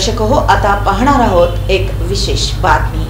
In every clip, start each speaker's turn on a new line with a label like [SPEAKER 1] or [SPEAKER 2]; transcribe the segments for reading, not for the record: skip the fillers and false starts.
[SPEAKER 1] दर्शक हो, आता पाहणार आहोत एक विशेष बातमी।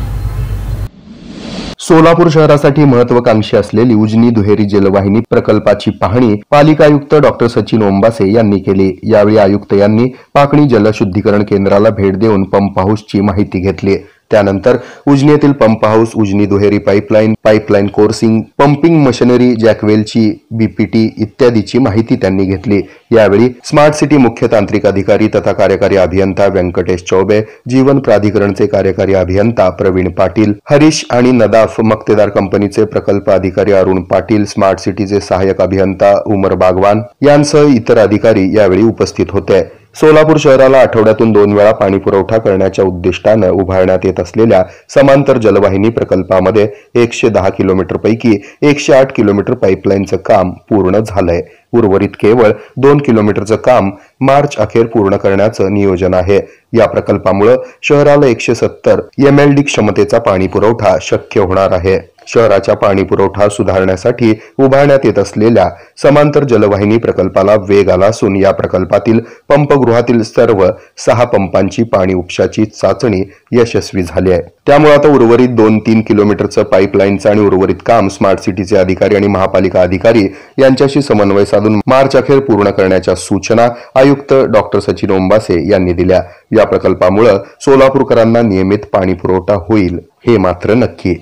[SPEAKER 2] सोलापूर शहरासाठी महत्त्वाकांक्षी असलेली उजनी दुहेरी जलवाहिनी प्रकल्पाची पाहणी पालिका आयुक्त डॉ. सचिन ओंबासे यांनी केली। यावेळी आयुक्त यांनी पाकणी जलशुद्धीकरण केंद्राला भेट देऊन पंप हाऊसची माहिती घेतली। त्यानंतर उजनी येथील पंप हाऊस, उजनी दुहेरी पाईपलाईन कोर्सिंग, पंपिंग मशिनरी, जॅकवेलची बीपीटी इत्यादीची माहिती त्यांनी घेतली। यावेळी स्मार्ट सिटी मुख्य तांत्रिक अधिकारी तथा कार्यकारी अभियंता व्यंकटेश चौबे, जीवन प्राधिकरणचे कार्यकारी अभियंता प्रवीण पाटील, हरीश आणि नदाफ मक्तेदार कंपनीचे प्रकल्प अधिकारी अरुण पाटील, स्मार्ट सिटीचे सहाय्यक अभियंता उमर बागवान यांसह इतर अधिकारी यावेळी उपस्थित होते। सोलापूर शहराला आठवड्यातून 2 वेळा पाणी पुरवठा करण्याच्या उद्दिष्टाने उभारण्यात येत असलेल्या समांतर जलवाहिनी प्रकल्पामध्ये 110 किलोमीटरपैकी 108 किलोमीटर पाईपलाईनचं काम पूर्ण झालंय। उर्वरित केवळ 2 किलोमीटरचं काम मार्च अखेर पूर्ण करण्याचं नियोजन आहे। या प्रकल्पामुळे शहराला 170 MLD क्षमतेचा पाणी पुरवठा शक्य होणार आहे। शहराच्या पाणी पुरवठा सुधारण्यासाठी उभारण्यात येत असलेल्या समांतर जलवाहिनी प्रकल्पाला वेग आला असून या प्रकल्पातील पंपगृहातील सर्व 6 पंपांची पाणी उपशाची चाचणी यशस्वी झाली आहे। त्यामुळे आता उर्वरित 2-3 किलोमीटरचं पाईपलाईनचं आणि उर्वरित काम स्मार्ट सिटीचे अधिकारी आणि महापालिका अधिकारी यांच्याशी समन्वय साधून मार्च अखेर पूर्ण करण्याच्या सूचना आयुक्त डॉ. सचिन ओंबासे यांनी दिल्या। या प्रकल्पामुळे सोलापूरकरांना नियमित पाणी पुरवठा होईल हे मात्र नक्की।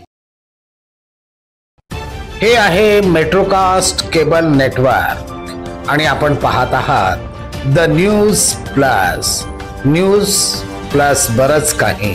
[SPEAKER 3] हे आहे मेट्रोकास्ट केबल नेटवर्क आणि आपण पाहत आहात द न्यूज प्लस बरच काही।